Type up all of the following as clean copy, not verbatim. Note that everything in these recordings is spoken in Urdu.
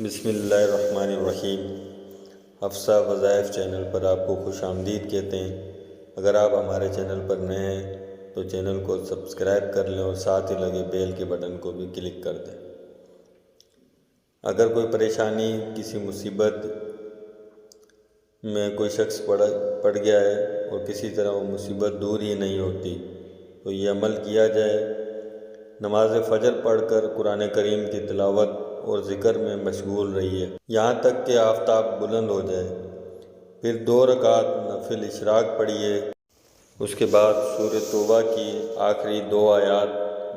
بسم اللہ الرحمن الرحیم۔ حفصہ وظائف چینل پر آپ کو خوش آمدید کہتے ہیں۔ اگر آپ ہمارے چینل پر نئے ہیں تو چینل کو سبسکرائب کر لیں اور ساتھ ہی لگے بیل کے بٹن کو بھی کلک کر دیں۔ اگر کوئی پریشانی، کسی مصیبت میں کوئی شخص پڑ گیا ہے اور کسی طرح وہ مصیبت دور ہی نہیں ہوتی تو یہ عمل کیا جائے۔ نماز فجر پڑھ کر قرآن کریم کی تلاوت اور ذکر میں مشغول رہیے یہاں تک کہ آفتاب بلند ہو جائے، پھر 2 رکعت نفل اشراق پڑھیے۔ اس کے بعد سورہ توبہ کی آخری 2 آیات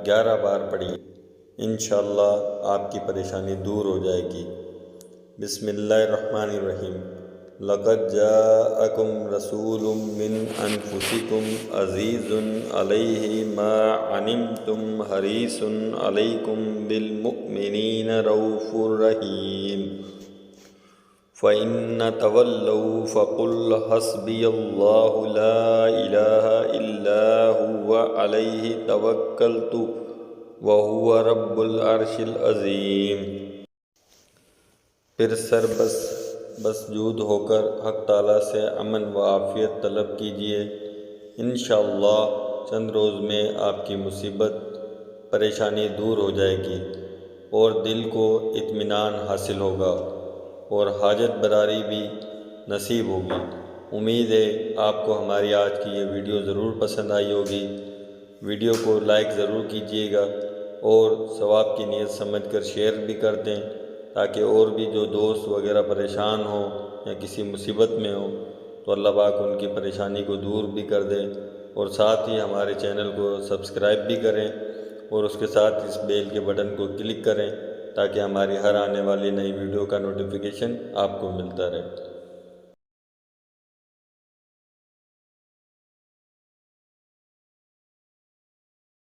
11 بار پڑھیے، انشاءاللہ آپ کی پریشانی دور ہو جائے گی۔ بسم اللہ الرحمن الرحیم۔ لقد جاءکم رسول من انفسکم عزیز علیہ ما عنتم حریص علیکم بالمؤمنین رؤوف رحیم۔ فَإِنَّ تَوَلَّوْا فَقُلْ حَسْبِيَ اللَّهُ لَا إِلَٰهَ إِلَّا هُوَ عَلَيْهِ تَوَكَّلْتُ وَهُوَ رَبُّ الْعَرْشِ الْعَظِيمِ۔ پھر مسجود ہو کر حق تعالیٰ سے امن و عافیت طلب کیجیے۔ انشاءاللہ چند روز میں آپ کی مصیبت پریشانی دور ہو جائے گی اور دل کو اطمینان حاصل ہوگا اور حاجت براری بھی نصیب ہوگی۔ امید ہے آپ کو ہماری آج کی یہ ویڈیو ضرور پسند آئی ہوگی۔ ویڈیو کو لائک ضرور کیجیے گا اور ثواب کی نیت سمجھ کر شیئر بھی کر دیں تاکہ اور بھی جو دوست وغیرہ پریشان ہوں یا کسی مصیبت میں ہوں تو اللہ پاک ان کی پریشانی کو دور بھی کر دے، اور ساتھ ہی ہمارے چینل کو سبسکرائب بھی کریں اور اس کے ساتھ اس بیل کے بٹن کو کلک کریں تاکہ ہماری ہر آنے والی نئی ویڈیو کا نوٹیفیکیشن آپ کو ملتا رہے۔